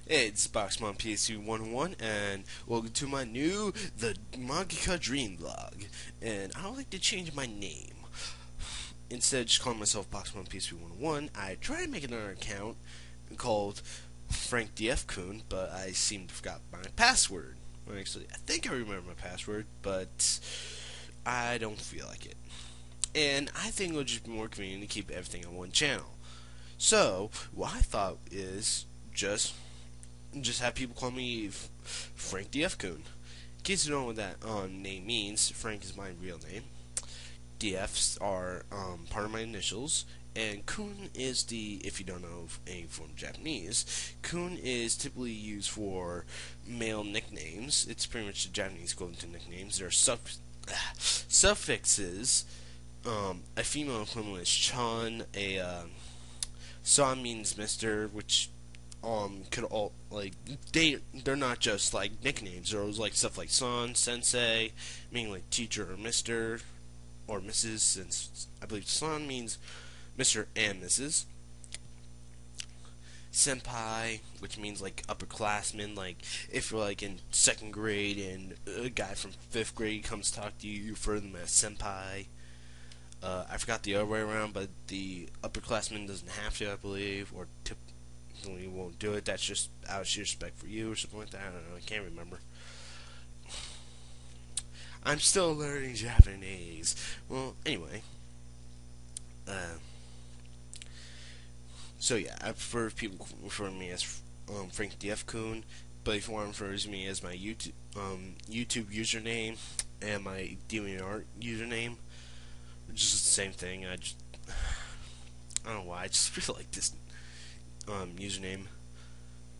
Hey, it's Boxmon PSU 101, and welcome to my new The Manga Dream vlog. And I would like to change my name. Instead of just calling myself Boxmon PSU 101, I tried to make another account called Frank DF Kun, but I seem to forgot my password. Well, actually, I think I remember my password, but I don't feel like it. And I think it would just be more convenient to keep everything on one channel. So, what I thought is just have people call me Frank DF Coon. In case you don't know what that name means, Frank is my real name. DFs are part of my initials, and Kun is if you don't know any form of Japanese, Kun is typically used for male nicknames. It's pretty much the Japanese equivalent to nicknames. There are suffixes. A female equivalent is Chan. San means Mister, which could all they're not just like nicknames. There's like stuff like son, sensei, meaning like teacher or Mister or Mrs. Since I believe son means Mister and Mrs. Senpai, which means like upperclassmen. Like if you're like in second grade and a guy from fifth grade comes to talk to you, you refer to them as senpai. I forgot the other way around, but the upperclassman doesn't have to, I believe, or we won't do it. That's just out of sheer respect for you or something like that. I don't know. I can't remember. I'm still learning Japanese. Well, anyway. Uh, so yeah, I prefer if people refer to me as Frank DF Kun. But if you want to refer to me as my YouTube username and my DeviantArt username, which is the same thing. I don't know why. I just really like this username.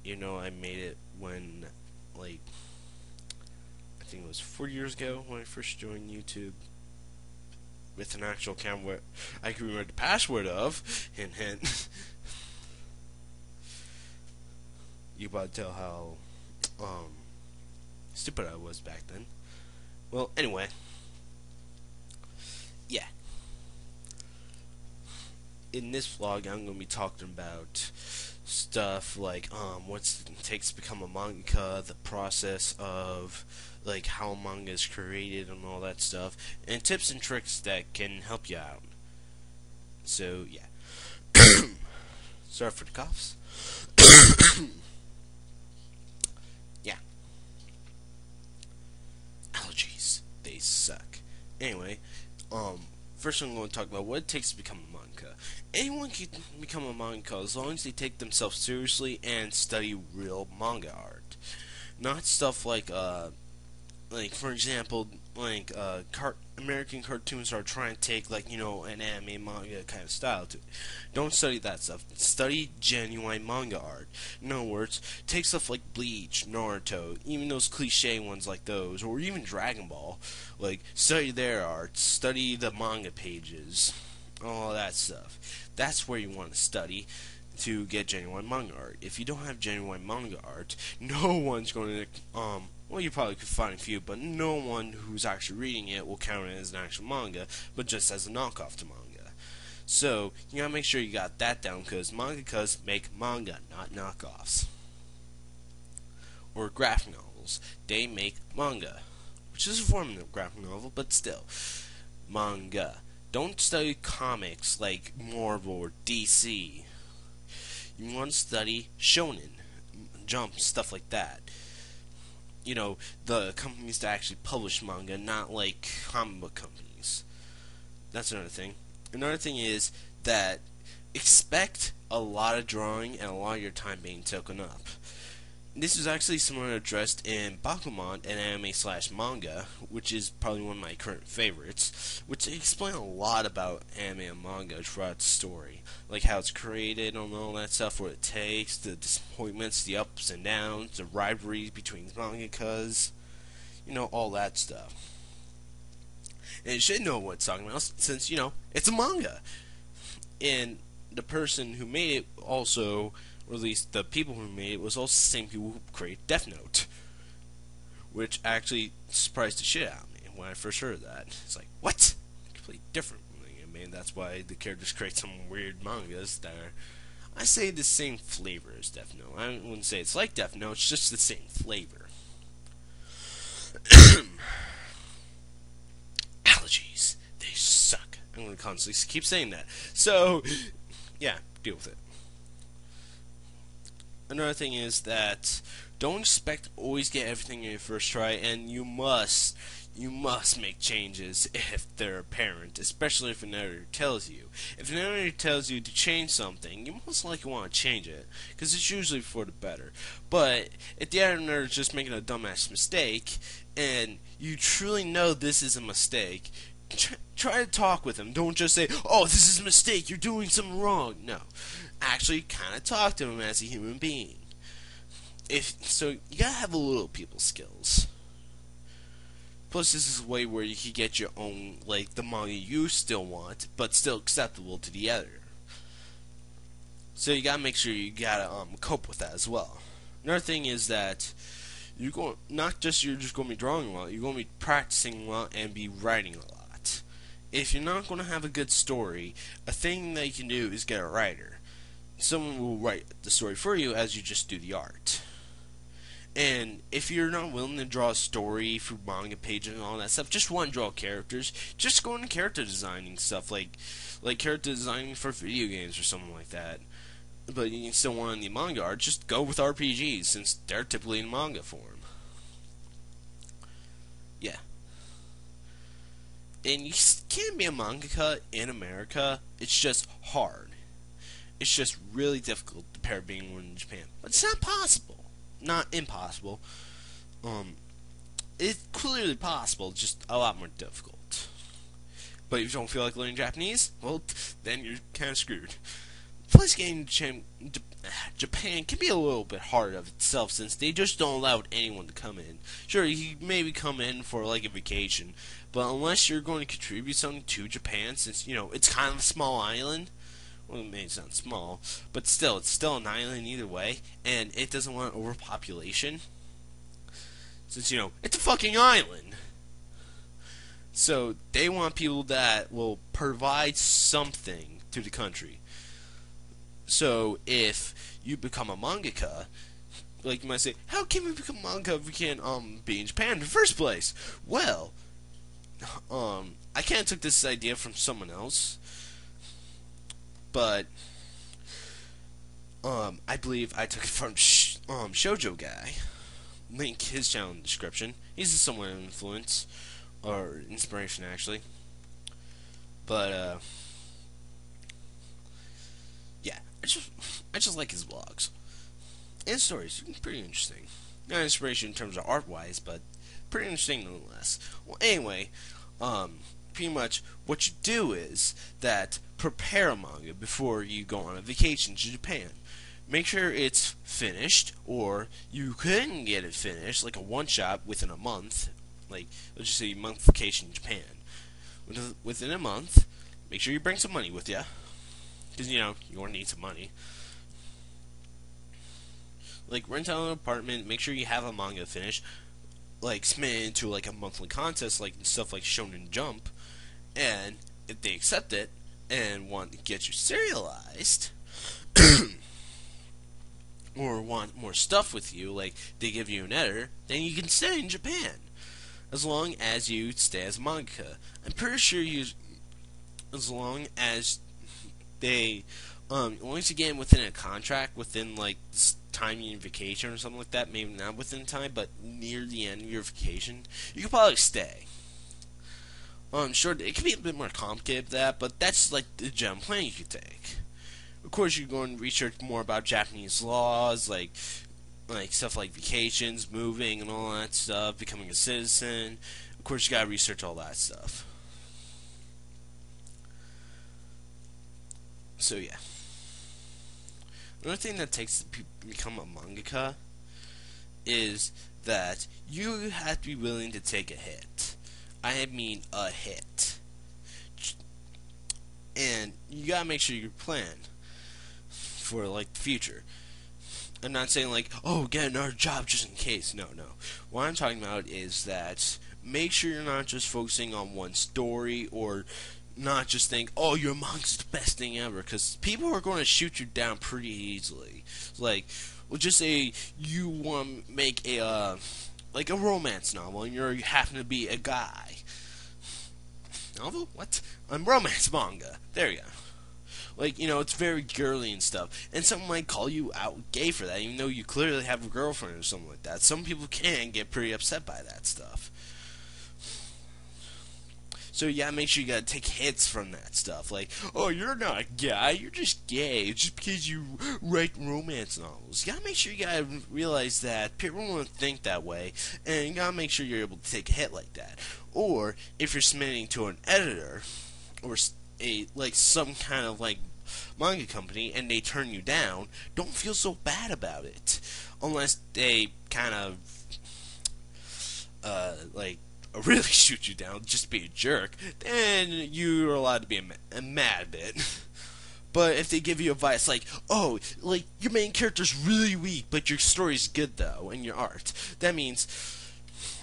You know, I made it when, like, I think it was 4 years ago when I first joined YouTube with an actual account where I could remember the password of. Hint, hint. You can probably tell how stupid I was back then. Well, anyway, yeah. In this vlog, I'm going to be talking about stuff like what it takes to become a mangaka, the process of like how a manga is created and all that stuff, and tips and tricks that can help you out. So yeah. Sorry for the coughs. Yeah. Allergies. They suck. Anyway, first I'm going to talk about what it takes to become a mangaka. Anyone can become a mangaka as long as they take themselves seriously and study real manga art. Not stuff like for example, American cartoons are trying to take like an anime manga kind of style to it. Don't study that stuff. Study genuine manga art. In other words, take stuff like Bleach, Naruto, even those cliche ones like those, or even Dragon Ball. Like study their art. Study the manga pages, all that stuff. That's where you want to study to get genuine manga art. If you don't have genuine manga art, no one's going to well, you probably could find a few, but no one who's actually reading it will count it as an actual manga, but just as a knockoff to manga. So, you gotta make sure you got that down, because mangakas make manga, not knockoffs. Or graphic novels. They make manga, which is a form of graphic novel, but still. Manga. Don't study comics like Marvel or DC. You want to study shonen, Jump, stuff like that. You know, the companies that actually publish manga, not like comic book companies. That's another thing. Another thing is that expect a lot of drawing and a lot of your time being taken up. This is actually somewhat addressed in Bakuman, an anime/manga, which is probably one of my current favorites, which explain a lot about anime and manga throughout the story, like how it's created and all that stuff, what it takes, the disappointments, the ups and downs, the rivalries between mangakas, all that stuff. And you should know what it's talking about since, it's a manga. And the person who made it also, or at least the people who made it, was also the same people who created Death Note, which actually surprised the shit out of me when I first heard that. It's like, what? Completely different. I mean, that's why the characters create some weird mangas that are I say the same flavor as Death Note. I wouldn't say it's like Death Note, it's just the same flavor. Allergies, they suck. I'm going to constantly keep saying that. So, yeah, deal with it. Another thing is that don't expect to always get everything in your first try, and you must make changes if they're apparent, especially if an editor tells you. If an editor tells you to change something, you most likely want to change it, because it's usually for the better. But if the editor is just making a dumbass mistake, and you truly know this is a mistake, try to talk with them. Don't just say, "Oh, this is a mistake, you're doing something wrong." No. Actually kind of talk to him as a human being. So you gotta have a little people skills. Plus, this is a way where you can get your own, like, the manga you still want, but still acceptable to the editor. So you gotta make sure you gotta cope with that as well. Another thing is that you're just gonna be drawing well, you're gonna be practicing well and be writing a lot. If you're not gonna have a good story, a thing that you can do is get a writer. Someone will write the story for you as you just do the art. And if you're not willing to draw a story for manga pages and all that stuff, just want to draw characters, just go into character designing stuff, like character designing for video games or something like that. But you still want the manga art, just go with RPGs, since they're typically in manga form. Yeah. And you can't be a mangaka in America, it's just hard. It's just really difficult to pair being one in Japan. But it's not possible. Not impossible. It's clearly possible, just a lot more difficult. But if you don't feel like learning Japanese, well, then you're kind of screwed. Plus, getting Japan can be a little bit hard of itself, since they just don't allow anyone to come in. Sure, you can maybe come in for like a vacation, but unless you're going to contribute something to Japan, since, you know, it's kind of a small island. Well, it may sound small, but still, it's still an island either way, and it doesn't want overpopulation. Since, you know, it's a fucking island. So, they want people that will provide something to the country. So, if you become a mangaka, like you might say, how can we become manga if we can't be in Japan in the first place? Well, I kind of took this idea from someone else. But I believe I took it from Shoujo guy. Link his channel in the description. He's a somewhat influence or inspiration actually. But yeah, I just like his vlogs and stories. Pretty interesting. Not inspiration in terms of art wise, but pretty interesting nonetheless. Well, anyway, pretty much what you do is that prepare a manga before you go on a vacation to Japan. Make sure it's finished, or you couldn't get it finished, like a one-shot within a month. Like, let's just say a month vacation in Japan. Within a month, make sure you bring some money with you, because, you know, you're going to need some money. Like, rent out an apartment, make sure you have a manga finished, like, submit it into, like, a monthly contest, like, stuff like Shonen Jump, and if they accept it, and want to get you serialized, or want more stuff with you, like they give you an editor, then you can stay in Japan, as long as you stay as mangaka. I'm pretty sure as long as they, once again within a contract, within like this time in vacation or something like that, maybe not within time, but near the end of your vacation, you can probably stay. Sure, it can be a bit more complicated than that, but that's like the general plan you could take. Of course, you're going to research more about Japanese laws, like stuff like vacations, moving, and all that stuff, becoming a citizen. Of course, you gotta research all that stuff. So yeah. Another thing that takes to become a mangaka is that you have to be willing to take a hit. I mean a hit. And you gotta make sure you plan for, like, the future. I'm not saying, like, oh, get another job just in case. No, no. What I'm talking about is that make sure you're not just focusing on one story or not just think, oh, your manga's the best thing ever, because people are going to shoot you down pretty easily. Like, we'll just say you want to make a like a romance novel, and you happen to be a guy. Novel? What? Romance manga. There you go. Like, it's very girly and stuff. And someone might call you out gay for that, even though you clearly have a girlfriend or something like that. Some people can get pretty upset by that stuff. So you gotta make sure you gotta take hits from that stuff. Like, oh, you're not a guy, you're just gay. Just because you write romance novels. You gotta make sure you gotta realize that people won't think that way. And you gotta make sure you're able to take a hit like that. Or, if you're submitting to an editor, or some kind of manga company, and they turn you down, don't feel so bad about it, unless they kind of really shoot you down, just be a jerk. Then you're allowed to be a mad bit. But if they give you advice like, oh, your main character's really weak, but your story's good though, and your art, that means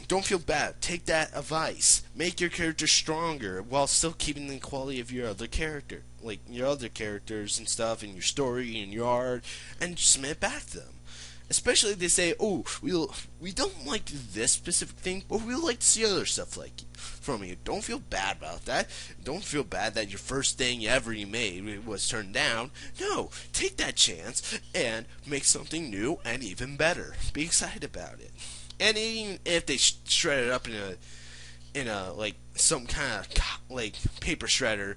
don't feel bad. Take that advice. Make your character stronger while still keeping the quality of your other character. Like, your other characters and stuff, and your story, and your art, and submit it back to them. Especially if they say, oh, we don't like this specific thing, but we like to see other stuff from you. Don't feel bad about that. Don't feel bad that your first thing ever you made was turned down. No, take that chance and make something new and even better. Be excited about it. And even if they shred it up in a some kind of paper shredder,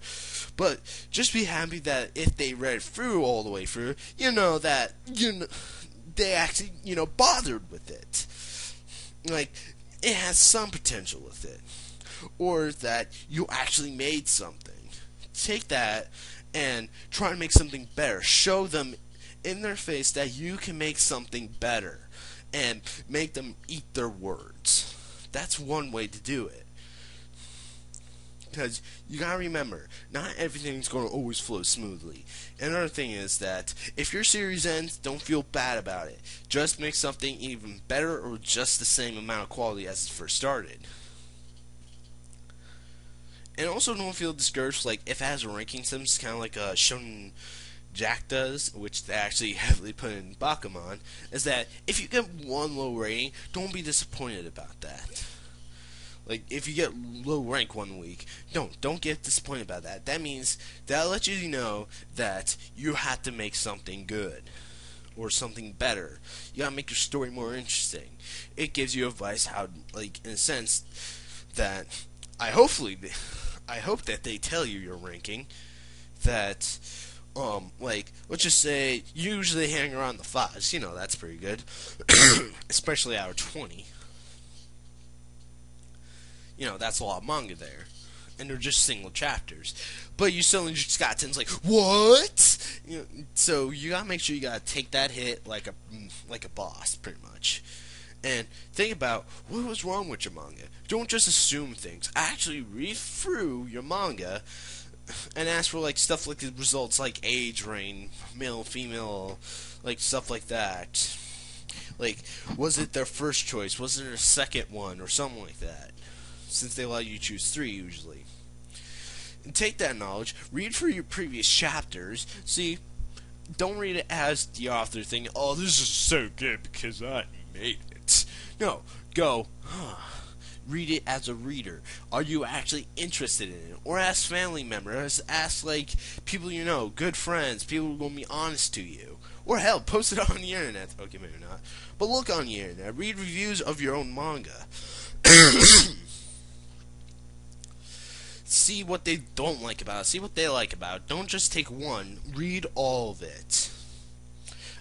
but just be happy that if they read it through all the way through, they actually bothered with it. It has some potential with it, or that you actually made something. Take that and try to make something better. Show them in their face that you can make something better. And make them eat their words. That's one way to do it. Because you gotta remember, not everything's going to always flow smoothly. Another thing is that if your series ends, don't feel bad about it. Just make something even better or just the same amount of quality as it first started. And also don't feel discouraged, if it has a ranking system, it's kind of like a Shonen Jack does, which they actually heavily put in Bakuman, is that if you get one low rating, don't be disappointed about that. If you get low rank one week, don't get disappointed about that. That means that'll let you know that you have to make something good or something better. You gotta make your story more interesting. It gives you advice how, in a sense, that I hope that they tell you your ranking, that let's just say you usually hang around the 5s, that's pretty good. Especially out of 20. That's a lot of manga there. And they're just single chapters. But you still just got 10s what? So you gotta make sure you gotta take that hit like a boss, pretty much. And think about what was wrong with your manga. Don't just assume things. Actually read through your manga and ask for stuff like the results, like age range, male, female, stuff like that. Was it their first choice? Was it their second one, or something like that? Since they allow you to choose 3 usually. And take that knowledge, read through your previous chapters. See, don't read it as the author thinking, oh, this is so good because I made it. No, go, read it as a reader. Are you actually interested in it? Or ask family members, ask people good friends, people who are going to be honest to you. Or hell, post it on the internet. Okay, maybe not. But look on the internet. Read reviews of your own manga. See what they don't like about it. See what they like about it. Don't just take one. Read all of it.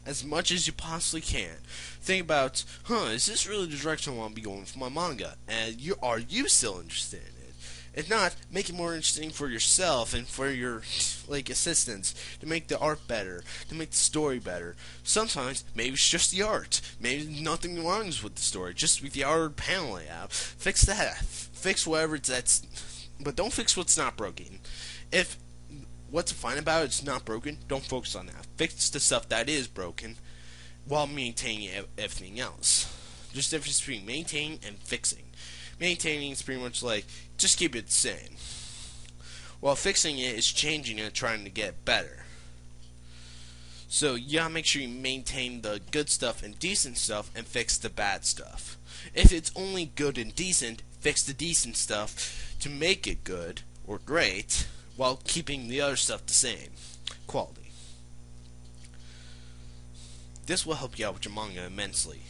As much as you possibly can. Think about, is this really the direction I want to be going for my manga? And are you still interested in it? If not, make it more interesting for yourself and for your assistants, to make the art better, to make the story better. Sometimes maybe it's just the art. Maybe nothing wrong with the story, just with the art panel layout. Fix that. Fix whatever that's. But don't fix what's not broken. If what's fine about it's not broken, don't focus on that. Fix the stuff that is broken while maintaining everything else. There's a difference between maintaining and fixing. Maintaining is pretty much just keep it the same. while fixing it is changing it, trying to get better. So you gotta make sure you maintain the good stuff and decent stuff and fix the bad stuff. If it's only good and decent, fix the decent stuff to make it good or great while keeping the other stuff the same quality. This will help you out with your manga immensely.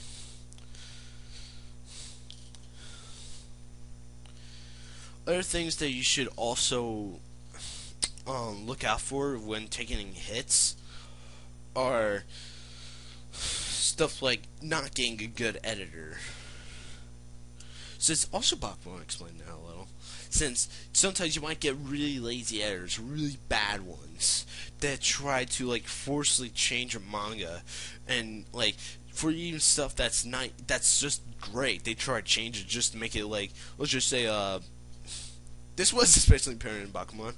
Other things that you should also look out for when taking hits are stuff like not getting a good editor. Since also Bob will explain that a little. Since sometimes you might get really lazy editors, really bad ones that try to like forcibly change your manga, and like for even stuff that's just great, they try to change it just to make it like, let's just say this was especially apparent in Bakuman.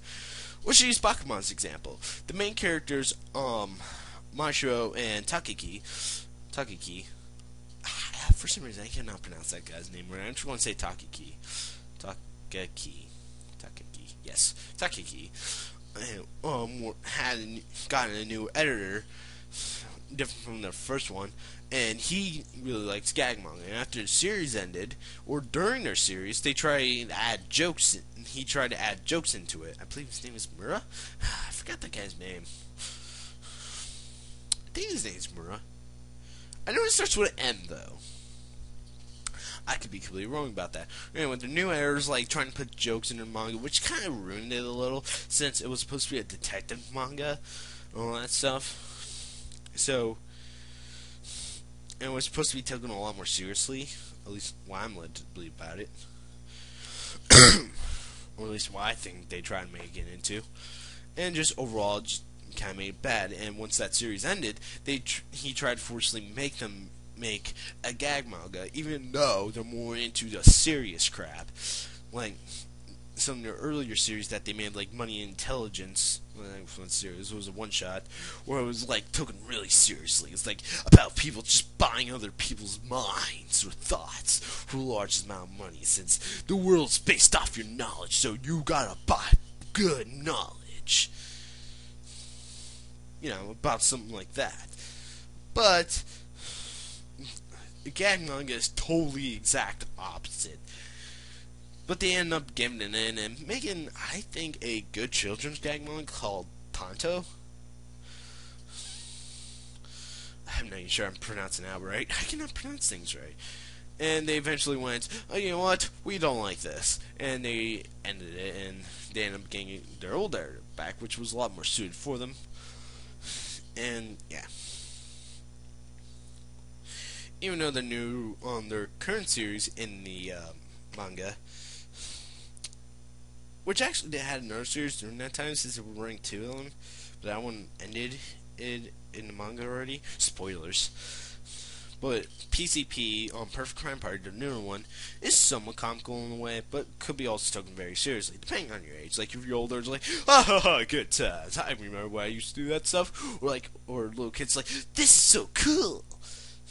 Let's use Bakuman's example. The main characters, Mashiro and Takeki. For some reason, I cannot pronounce that guy's name right. I'm just going to say Takeki. Yes, Takeki. Had gotten a new editor, different from the first one, and he really likes gag manga. And after the series ended, or during their series, they tried to add jokes. He tried to add jokes into it. I believe his name is Mura. I forgot that guy's name. I think his name's Mura. I know it starts with an M though. I could be completely wrong about that. Anyway, the new editors like trying to put jokes in their manga, which kind of ruined it a little, since it was supposed to be a detective manga and all that stuff. So, and it was supposed to be taken a lot more seriously. At least why I'm led to believe about it. Or at least why I think they tried to make it into. And just overall, just kind of made it bad. And once that series ended, he tried to forcibly make a gag manga, even though they're more into the serious crap. Like some of their earlier series that they made, like Money and Intelligence. Series was a one-shot where it was like taken really seriously. It's like about people just buying other people's minds or thoughts for the largest amount of money, since the world's based off your knowledge, so you gotta buy good knowledge. You know, about something like that. But gag manga is totally exact opposite. But they end up giving it in and making, I think, a good children's gag manga called Tonto. I'm not even sure I'm pronouncing that right. I cannot pronounce things right. And they eventually went, oh, you know what? We don't like this. And they ended it, and they ended up getting their old editor back, which was a lot more suited for them. And, yeah. Even though they're new on their current series in the manga, which actually they had another series during that time since they were running 2 of them, but that one ended in the manga already. Spoilers. But PCP, Perfect Crime Party, the newer one, is somewhat comical in a way, but could be also taken very seriously, depending on your age. Like, if you're older, it's like, ah, good times. I remember when I used to do that stuff. Or little kids like, this is so cool.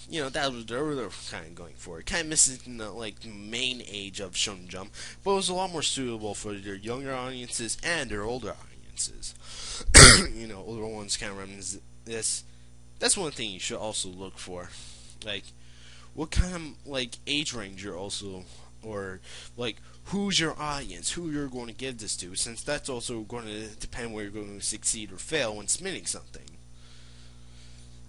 You know, that was they were kind of going for. It kind of misses the like main age of Shonen Jump, but it was a lot more suitable for their younger audiences and their older audiences. You know, older ones kind of reminisce this. That's one thing you should also look for, like what kind of like age range you're also, or like who's your audience, who you're going to give this to, since that's also going to depend where you're going to succeed or fail when submitting something.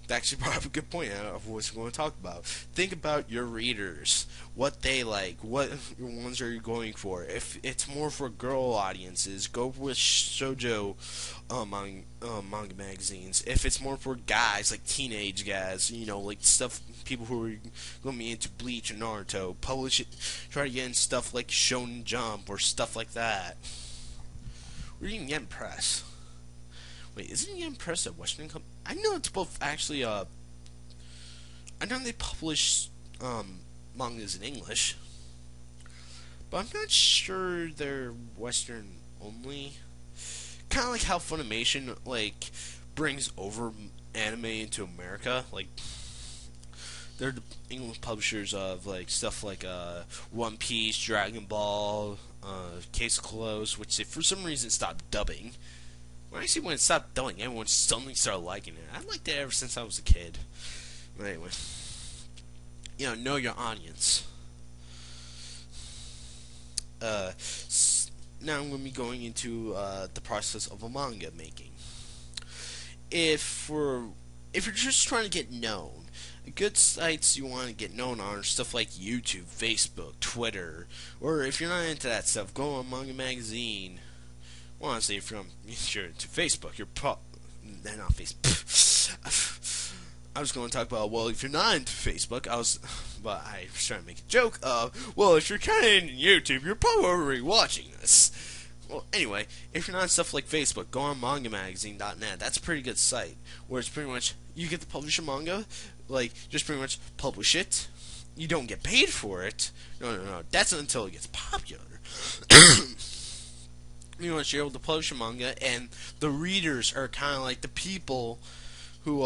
That actually brought up a good point of what we're going to talk about. Think about your readers, what they like, what ones are you going for. If it's more for girl audiences, go with Shoujo manga magazines. If it's more for guys, like teenage guys, you know, like stuff, people who are going to be into Bleach and Naruto, publish it, try to get in stuff like Shonen Jump or stuff like that. Or even Yen Press. Wait, isn't Yen Press a Western company? I know it's both actually, I know they publish, mangas in English, but I'm not sure they're Western only. Kind of like how Funimation, like, brings over anime into America, like, they're the English publishers of, like, stuff like, One Piece, Dragon Ball, Case Closed, which they for some reason stopped dubbing. Well, actually, when it stopped dubbing, everyone suddenly started liking it. I liked it ever since I was a kid. But anyway, know your audience. Now I'm going to be going into the process of a manga making. If you're just trying to get known, good sites you want to get known on are stuff like YouTube, Facebook, Twitter, or if you're not into that stuff, go on Manga Magazine. Well, honestly, if you're into Facebook, not Facebook. I was going to talk about, well, if you're not into Facebook, I was trying to make a joke of, well, if you're kind of into YouTube, you're probably already watching this. Well, anyway, if you're not on stuff like Facebook, go on mangamagazine.net. That's a pretty good site, where it's pretty much, you get to publish a manga, just pretty much publish it. You don't get paid for it. No. That's until it gets popular. You're able to publish a manga, and the readers are kind of like the people who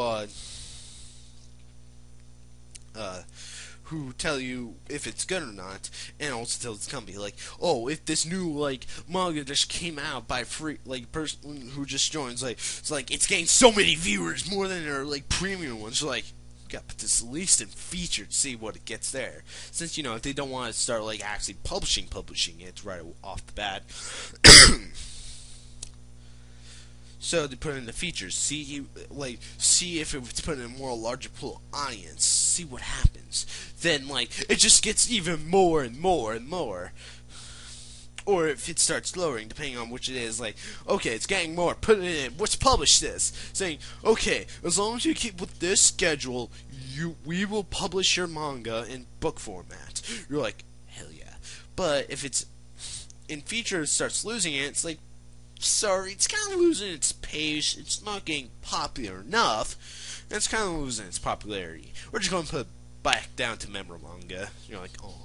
tell you if it's good or not, and also tell this company, oh, if this new, manga just came out by free, person who just joins, it's getting so many viewers, more than their, premium ones, you gotta put this at least in feature to see what it gets there. Since, if they don't want to start, actually publishing it right off the bat. So they put in the features, see if it's put in a more larger pool audience, see what happens. Then it just gets even more and more and more. Or if it starts lowering, depending on which it is, okay, it's getting more, put it in, let's publish this. Saying, okay, as long as you keep with this schedule, we will publish your manga in book format. You're like, hell yeah. But if it's in feature, it starts losing it, it's sorry, it's kind of losing its pace, it's not getting popular enough, and it's kind of losing its popularity. We're just going to put it back down to member manga. You're like, oh.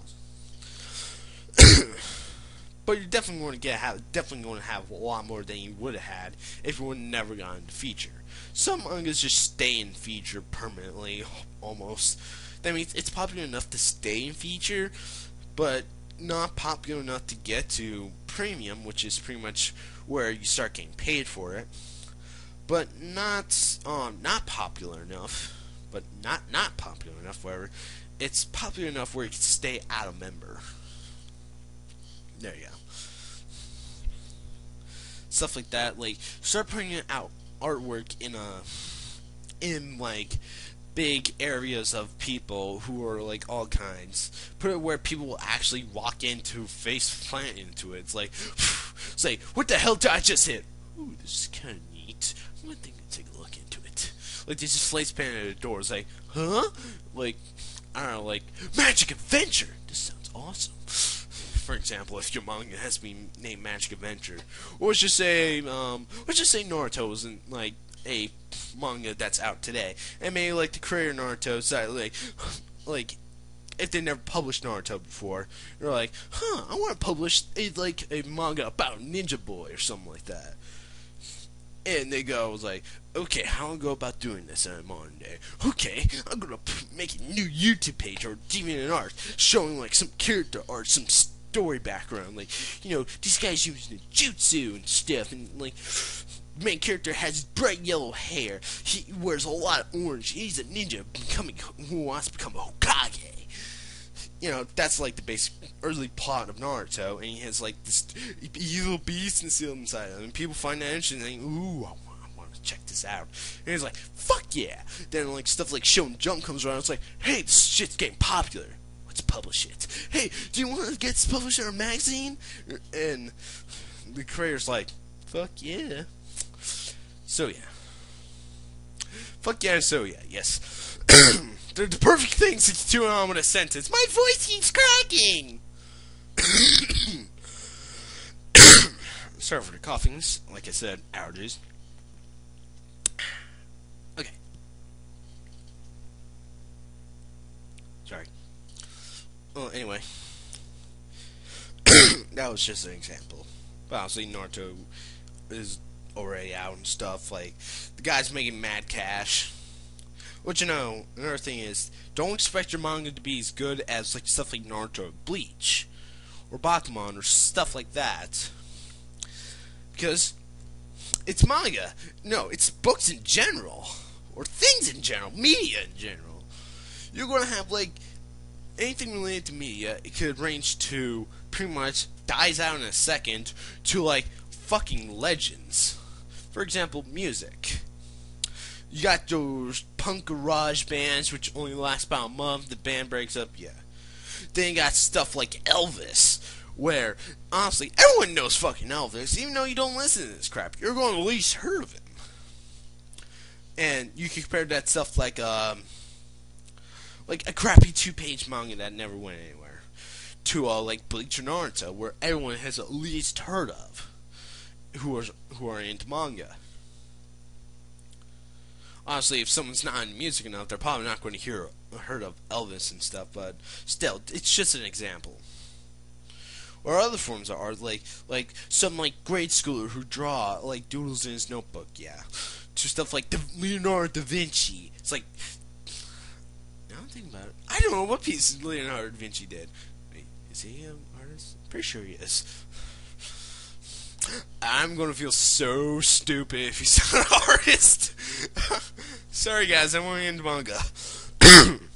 But you're definitely going to have a lot more than you would have had if you would have never gotten into feature. Some mangas just stay in feature permanently, almost. That means it's popular enough to stay in feature, but not popular enough to get to premium, which is pretty much where you start getting paid for it. But not popular enough, but not popular enough where it's popular enough where you can stay out of member. There you go. Stuff like that, start putting out artwork in big areas of people who are all kinds. Put it where people will actually walk into, face plant into it. It's what the hell did I just hit? Ooh, this is kind of neat. I'm gonna take a look into it. They just face plant at the door. It's huh? I don't know, Magic Adventure. This sounds awesome. For example, if your manga has been named Magic Adventure, or let's just say Naruto isn't a manga that's out today, and maybe the creator of Naruto decided if they never published Naruto before, you're I want to publish a manga about a ninja boy or something like that. And they go okay, how do I go about doing this in a modern day? Okay, I'm gonna make a new YouTube page or DeviantArt showing some character art, some story background, these guys using jutsu and stuff, and main character has bright yellow hair, he wears a lot of orange, he's a ninja who wants to become a Hokage. That's the basic early plot of Naruto, and he has this evil beast inside of him, and people find that interesting, and think, ooh, I want to check this out. And he's like, fuck yeah. Then stuff like Shonen Jump comes around, it's hey, this shit's getting popular. Let's publish it. Hey, do you want to get this published in our magazine? And the creator's fuck yeah. So yeah. Fuck yeah, so yeah, yes. They're the perfect things to do on with a sentence. My voice keeps cracking! Sorry for the coughing. Like I said, allergies. Okay. Sorry. Well, anyway. That was just an example. But obviously, Naruto is already out and stuff. The guy's making mad cash. Which, another thing is, don't expect your manga to be as good as stuff like Naruto or Bleach. or Bakuman or stuff like that. Because it's manga. No, it's books in general. Or things in general. Media in general. You're going to have, like, anything related to media. It could range to pretty much dies out in a second to, like, fucking legends. For example, music. You got those punk garage bands which only last about a month. The band breaks up. Yeah. Then you got stuff like Elvis, where, honestly, everyone knows fucking Elvis, even though you don't listen to this crap. You're going to at least heard of him. And you can compare that stuff like a crappy 2-page manga that never went anywhere, to like Bleach or Naruto, where everyone has at least heard of, who are into manga. Honestly, if someone's not into music enough, they're probably not going to heard of Elvis and stuff, but still, it's just an example. Or other forms of art, like some like grade schooler who draw like doodles in his notebook, yeah. To stuff like Leonardo da Vinci. It's like, now I'm thinking about it, I don't know what piece Leonardo da Vinci did. Wait, is he an artist? Pretty sure he is. I'm gonna feel so stupid if he's not an artist. Sorry guys, I'm only into manga.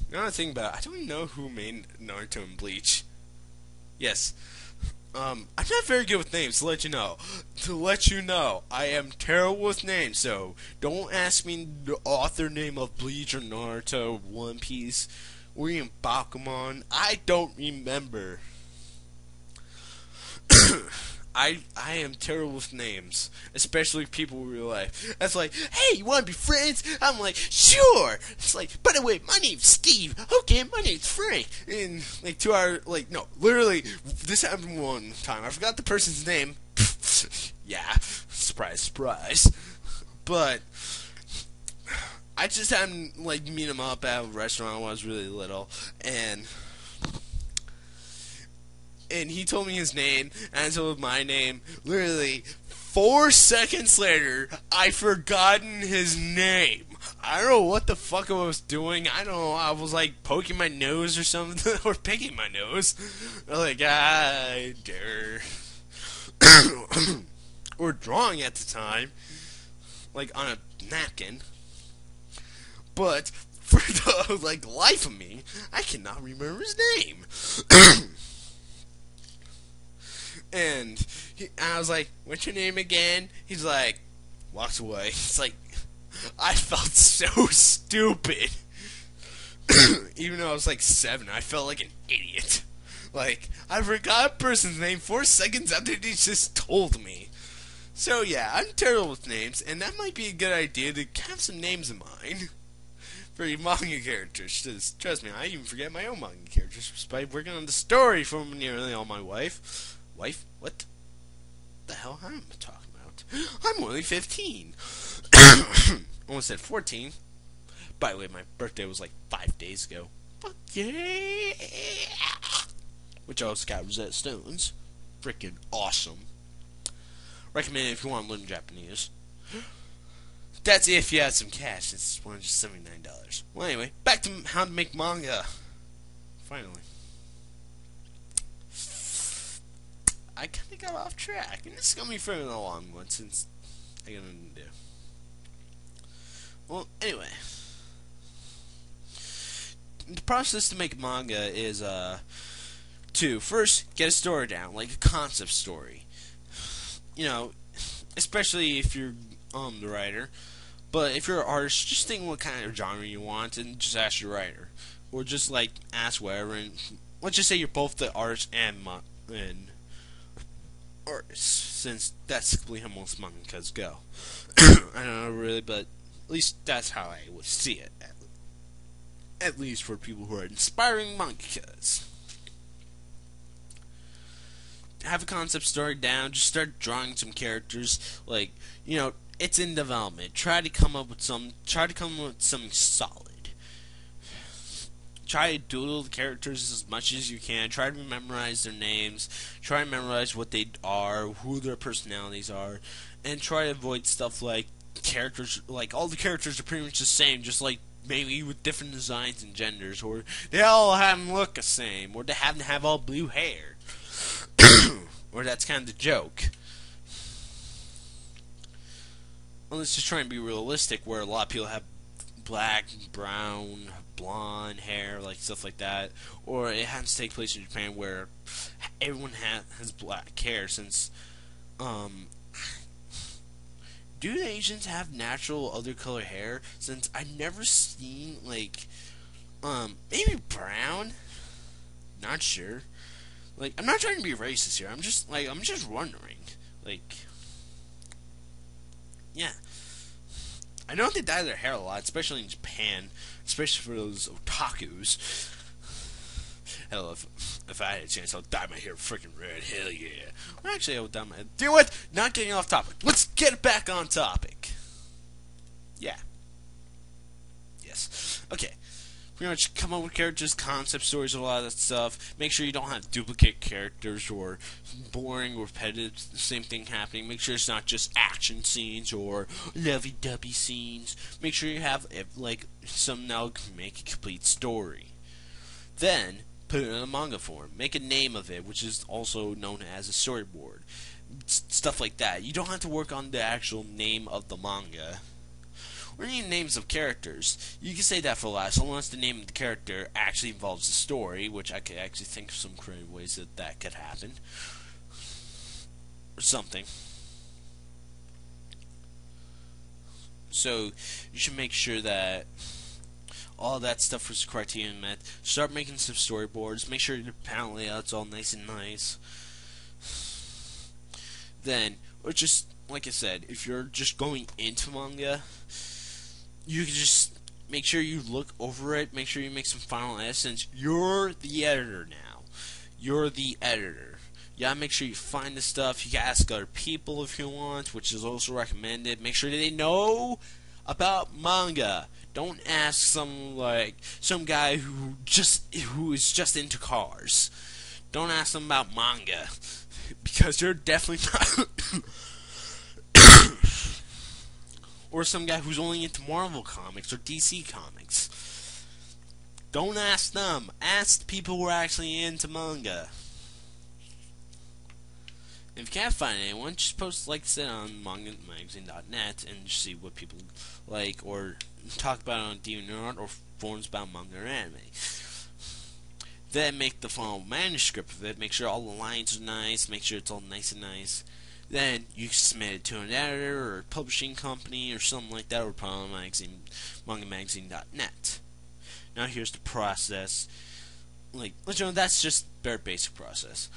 Now I think about it, I don't even know who made Naruto and Bleach. Yes. I'm not very good with names, to let you know. I am terrible with names, so don't ask me the author name of Bleach or Naruto, One Piece, or even Bakuman. I don't remember. I am terrible with names, especially people in real life. That's like, hey, you want to be friends? I'm like, sure. It's like, by the way, my name's Steve. Okay, my name's Frank. And like 2 hours, like, no, literally, this happened one time. I forgot the person's name. Yeah, surprise, surprise. But I just happened to like meet him up at a restaurant when I was really little, and he told me his name, and I told him my name. Literally, 4 seconds later, I forgotten his name. I don't know what the fuck I was doing. I don't know. I was like poking my nose or something, or picking my nose. Like, dare. Or drawing at the time, like on a napkin. But for the like life of me, I cannot remember his name. And I was like, what's your name again? He's like, walks away. It's like, I felt so stupid. Even though I was like 7, I felt like an idiot. Like, I forgot a person's name 4 seconds after they just told me. So yeah, I'm terrible with names, and that might be a good idea to have some names in mind for your manga characters. Just, trust me, I even forget my own manga characters despite working on the story for nearly all my wife. Wife? What the hell am I talking about? I'm only 15. Almost said 14. By the way, my birthday was like 5 days ago. Fuck yeah! Which I also got Rosetta Stones. Freaking awesome. Recommend it if you want to learn Japanese. That's if you have some cash. It's $179. Well, anyway, back to how to make manga. Finally. I kind of got off track, and this is going to be for a long one since I got nothing to do. Well, anyway. The process to make manga is, to first get a story down, like a concept story. You know, especially if you're the writer. But if you're an artist, just think what kind of genre you want and just ask your writer. Or just, like, ask whatever. And let's just say you're both the artist and artists, since that's simply how most mangakas go. I don't know really, but at least that's how I would see it. At least for people who are inspiring mangakas. Have a concept story down, just start drawing some characters, like, you know, it's in development. Try to come up with something solid. Try to doodle the characters as much as you can. Try to memorize their names. Try to memorize what they are, who their personalities are, and try to avoid stuff like characters, like all the characters are pretty much the same, just like maybe with different designs and genders, or they all have them look the same, or they have to have all blue hair. Or that's kind of the joke. Well, let's just try and be realistic, where a lot of people have black, brown, blonde hair, like stuff like that. Or it has to take place in Japan, where everyone has black hair, since, do the Asians have natural other color hair? Since I've never seen, like, maybe brown? Not sure. Like, I'm not trying to be racist here, I'm just wondering. Like, yeah. I know they dye their hair a lot, especially in Japan, especially for those otakus. Hell, if I had a chance, I'll dye my hair freaking red. Hell yeah. Well, actually, I would dye my hair. Do what? Not getting off topic. Let's get back on topic. Yeah. Yes. Okay. Pretty much come up with characters, concept stories, a lot of that stuff. Make sure you don't have duplicate characters or boring, repetitive, same thing happening. Make sure it's not just action scenes or lovey-dovey scenes. Make sure you have, like, something that will make a complete story. Then, put it in a manga form. Make a name of it, which is also known as a storyboard. Stuff like that. You don't have to work on the actual name of the manga. Or even names of characters. You can say that for last, unless the name of the character actually involves the story, which I could actually think of some creative ways that could happen. Or something. So, you should make sure that all that stuff was criterion met. Start making some storyboards. Make sure your panel layout's all nice and nice. Then, or just, like I said, if you're just going into manga, you can just make sure you look over it, make sure you make some final edits, since you're the editor now. You're the editor. You gotta make sure you find the stuff. You gotta ask other people if you want, which is also recommended. Make sure they know about manga. Don't ask some guy who is just into cars. Don't ask them about manga, because you're definitely not. Or some guy who's only into Marvel comics or DC comics. Don't ask them. Ask the people who are actually into manga. If you can't find anyone, just post, like I said, on mangamagazine.net and just see what people like, or talk about it on DeviantArt or forums about manga or anime. Then make the final manuscript of it. Make sure all the lines are nice. Make sure it's all nice and nice. Then you submit it to an editor or a publishing company or something like that, or probably mangamagazine.net. Now here's the process. Like, that's just very basic process.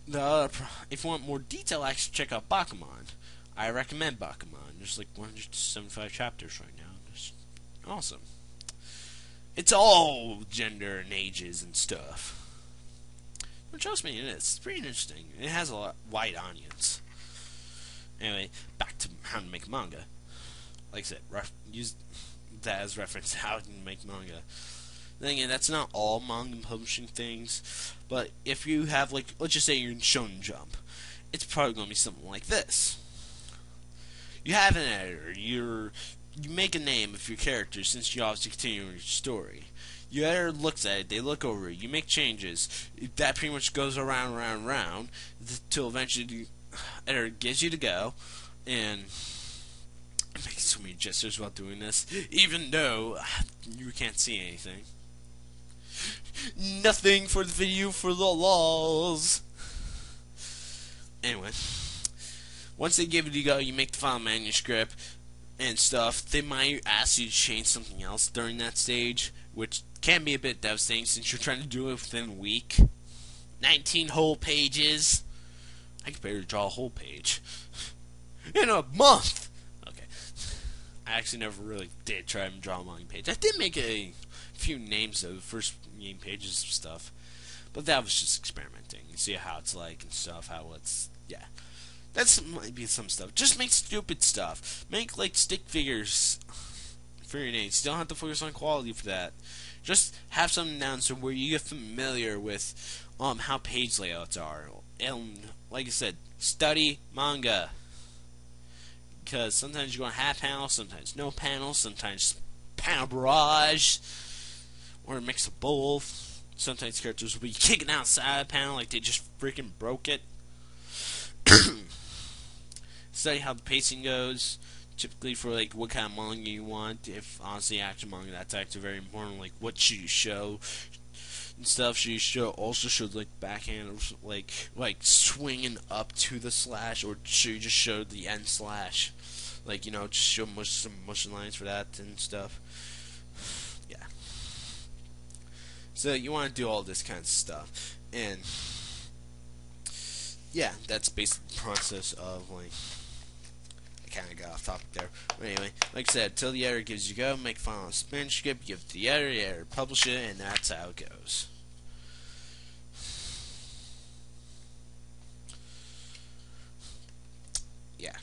If you want more detail, actually check out Bakuman. I recommend Bakuman. There's like 175 chapters right now. It's awesome. It's all gender and ages and stuff. But trust me, it is. It's pretty interesting. It has a wide audience. Anyway, back to how to make manga. Like I said, use that as reference to how to make manga. Then again, that's not all manga publishing things, but if you have, like, let's just say you're in Shonen Jump, it's probably going to be something like this. You have an editor, you make a name of your character, since you obviously continue your story. Your editor looks at it, they look over it, you make changes, that pretty much goes around, till eventually the editor gives you to go, and I'm making so many gestures while doing this, even though you can't see anything. Nothing for the video for the lols. Anyway, once they give it to go, you make the final manuscript and stuff. They might ask you to change something else during that stage, which can be a bit devastating since you're trying to do it within a week. 19 whole pages. I could barely draw a whole page in a month. Okay, I actually never really did try and draw a manga page. I did make a few names of the first game pages of stuff, but that was just experimenting. You see how it's like and stuff, how it's, yeah. That's might be some stuff. Just make stupid stuff. Make, like, stick figures for your names. You don't have to focus on quality for that. Just have something down so where you get familiar with how page layouts are. And, like I said, study manga. Because sometimes you're going to have panels, sometimes no panels, sometimes panel barrage, or a mix of both. Sometimes characters will be kicking outside the panel like they just freaking broke it. study how the pacing goes. Typically for like what kind of manga you want. If honestly action manga, that's actually very important. Like what should you show and stuff. Should you show also show like backhand or like swinging up to the slash, or should you just show the end slash? Like just show some motion lines for that and stuff. Yeah. So you want to do all this kind of stuff, and yeah, that's basically the process of like. I kind of got off topic there. But anyway, like I said, till the editor gives you go, make final manuscript, give it to the editor, publish it, and that's how it goes. Yeah.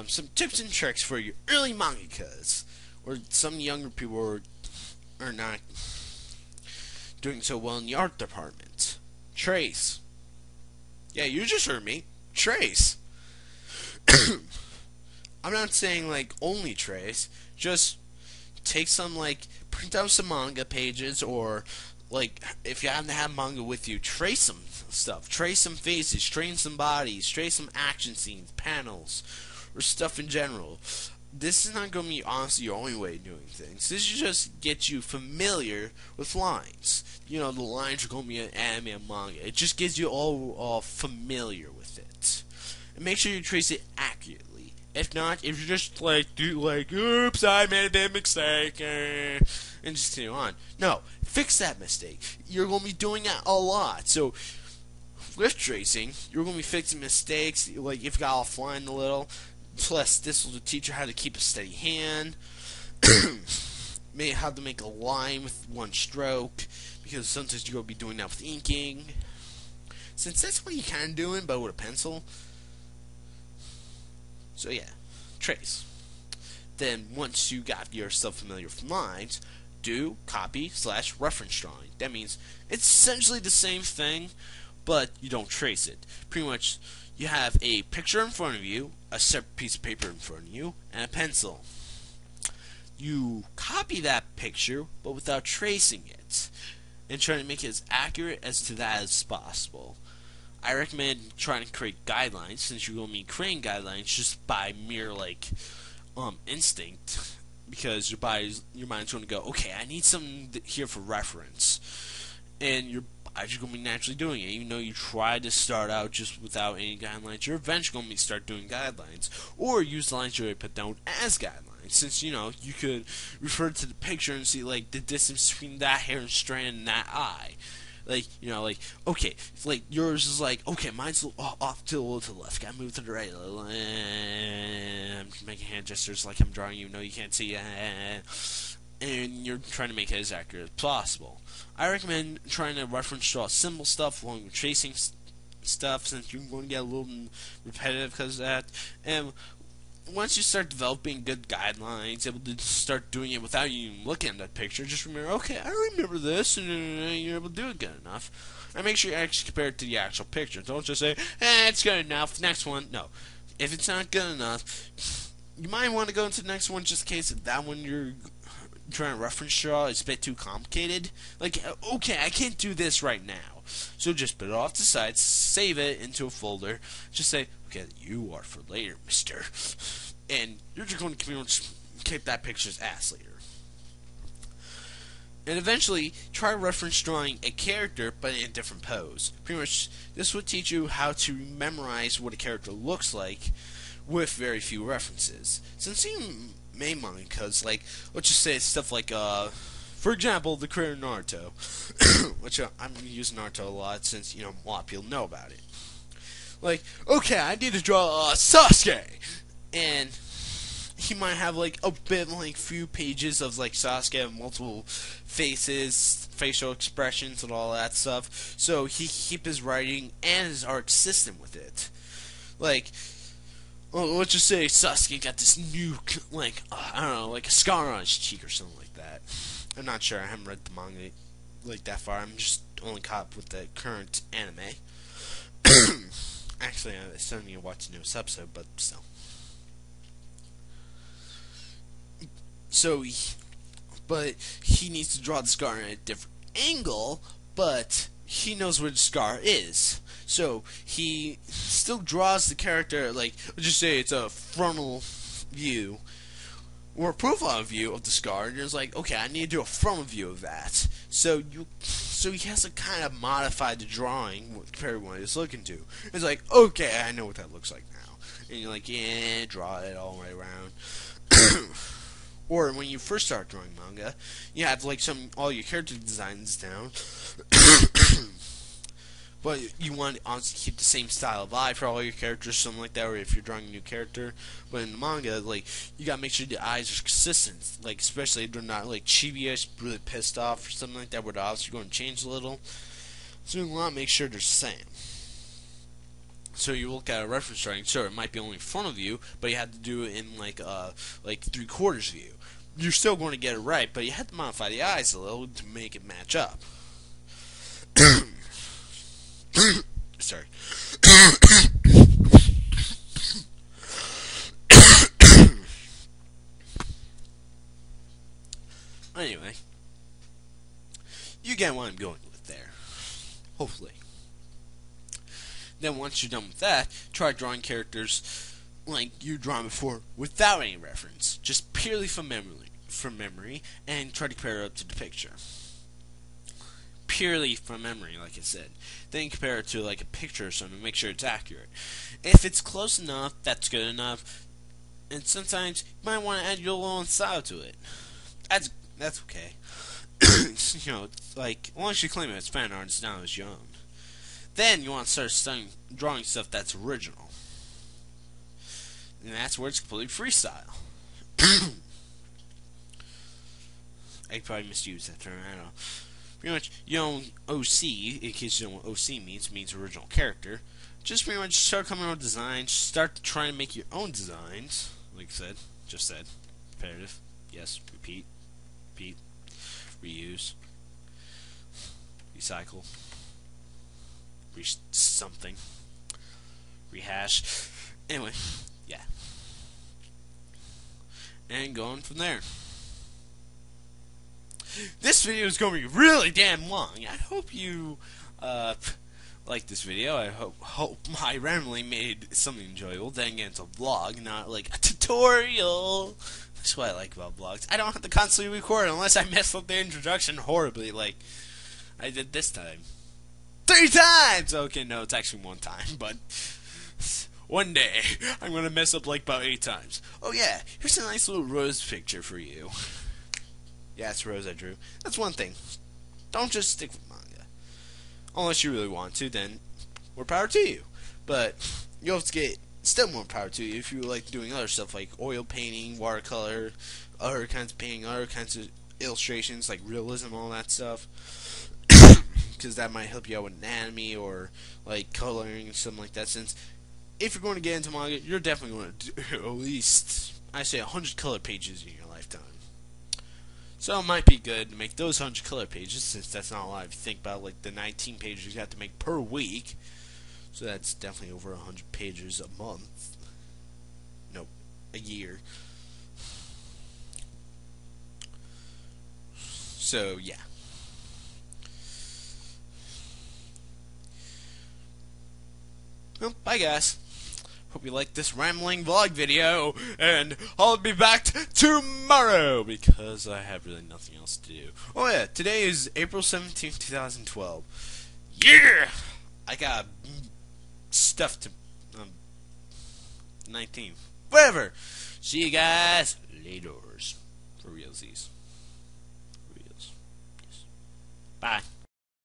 Some tips and tricks for your early mangakas, or some younger people are not doing so well in the art department. Trace. Yeah, you just heard me. Trace. I'm not saying like only trace. Just take some print out some manga pages, or like if you happen to have manga with you, trace some stuff. Trace some faces, trace some bodies, trace some action scenes, panels, or stuff in general. This is not going to be honestly your only way of doing things. This is just get you familiar with lines. The lines are going to be an anime and manga. It just gets you all familiar with it. And make sure you trace it accurately. If not, if you just oops, I made a big mistake, and just continue on. No, fix that mistake. You're going to be doing that a lot. So, with tracing, you're going to be fixing mistakes, like if you got offline a little. Plus, this will teach you how to keep a steady hand, how to make a line with one stroke, because sometimes you're going to be doing that with inking. Since that's what you're kind of doing, but with a pencil. So yeah, trace. Then, once you got yourself familiar with lines, do copy/reference drawing. That means it's essentially the same thing, but you don't trace it. Pretty much, you have a picture in front of you, a separate piece of paper in front of you, and a pencil. You copy that picture, but without tracing it, and trying to make it as accurate as to that as possible. I recommend trying to create guidelines, since you're going to be creating guidelines just by mere instinct, because your mind's going to go, okay, I need something here for reference, and your body's going to be naturally doing it. Even though you try to start out just without any guidelines, you're eventually going to start doing guidelines, or use the lines you already put down as guidelines. Since you could refer to the picture and see the distance between that hair strand and that eye. Okay, yours is okay, mine's off to a little to the left, gotta move to the right a little, I'm making hand gestures like I'm drawing you, no you can't see, and you're trying to make it as accurate as possible. I recommend trying to reference draw simple stuff along with tracing stuff, since you're going to get a little repetitive because of that, and once you start developing good guidelines, able to start doing it without even looking at that picture, just remember, okay, I remember this, and you're able to do it good enough. And make sure you actually compare it to the actual picture. Don't just say, it's good enough, next one. No. If it's not good enough, you might want to go into the next one just in case if that one you're trying to reference draw is a bit too complicated. Okay, I can't do this right now. So just put it off to the side, save it into a folder, just say, okay, you are for later, mister. And you're just going to kick that picture's ass later. And eventually, try reference drawing a character, but in a different pose. Pretty much, this would teach you how to memorize what a character looks like with very few references. Since you made mangas, let's just say stuff for example, the career of Naruto, which I'm using Naruto a lot since, a lot of people know about it. Okay, I need to draw Sasuke, and he might have a bit few pages of Sasuke and multiple faces, facial expressions, and all that stuff. So he keep his writing and his art consistent with it. Let's just say Sasuke got this new, I don't know, a scar on his cheek or something like that. I'm not sure. I haven't read the manga that far. I'm just only caught up with the current anime. Actually, I still need to watch the newest episode, but still. But he needs to draw the scar at a different angle, but he knows where the scar is. So he still draws the character, like, let's just say it's a frontal view or a profile view of the scar, and you're just like, okay, I need to do a frontal view of that. So he has to kind of modify the drawing compared to what he's looking to. It's like, okay, I know what that looks like now, and you're like, yeah, draw it all the way around. Or when you first start drawing manga, you have like all your character designs down. But you want to honestly keep the same style of eye for all your characters, something like that, or if you're drawing a new character. But in the manga, like, you gotta make sure the eyes are consistent, like, especially if they're not, like, chibi-ish, really pissed off, or something like that, where the eyes are going to change a little. So you want to make sure they're the same. So you look at a reference drawing, sure, it might be only in front of you, but you have to do it in, like 3/4 view. You're still going to get it right, but you have to modify the eyes a little to make it match up. Sorry. Anyway, you get what I'm going with there. Hopefully. Then once you're done with that, try drawing characters like you drawn before without any reference, just purely from memory, and try to compare it up to the picture. Purely from memory, like I said. Then compare it to like a picture or something, make sure it's accurate. If it's close enough, that's good enough. And sometimes you might want to add your own style to it. That's okay. You know, it's like, as long as you claim it's fan art, it's not as your own. Then you want to start drawing stuff that's original. And that's where it's completely freestyle. I probably misused that term, I don't know. Pretty much, your own OC, in case you don't know what OC means original character. Just pretty much start coming up with designs, start trying to make your own designs. Like I said, just said. Repetitive. Yes, repeat. Reuse. Recycle. Something. Rehash. Anyway, yeah. And going from there. This video is going to be really damn long. I hope you like this video. I hope my rambling made something enjoyable. Then again, it's a vlog, not like a tutorial. That's what I like about vlogs. I don't have to constantly record unless I mess up the introduction horribly, like I did this time. 3 times! Okay, no, it's actually 1 time, but one day I'm gonna mess up like about 8 times. Oh yeah, here's a nice little rose picture for you. Yeah, it's a rose I drew. That's one thing. Don't just stick with manga. Unless you really want to, then more power to you. But you'll have to get still more power to you if you like doing other stuff like oil painting, watercolor, other kinds of painting, other kinds of illustrations like realism, all that stuff. Because that might help you out with anatomy or like coloring and something like that. Since if you're going to get into manga, you're definitely going to do at least, I say, 100 color pages in your lifetime. So it might be good to make those 100 color pages, since that's not a lot if you think about like the 19 pages you have to make per week. So that's definitely over 100 pages a month. Nope, a year. So yeah. Well, bye guys. Hope you liked this rambling vlog video, and I'll be back tomorrow because I have really nothing else to do. Oh yeah, today is April 17th, 2012. Yeah! I got stuff to 19th. Whatever. See you guys later. For realsies.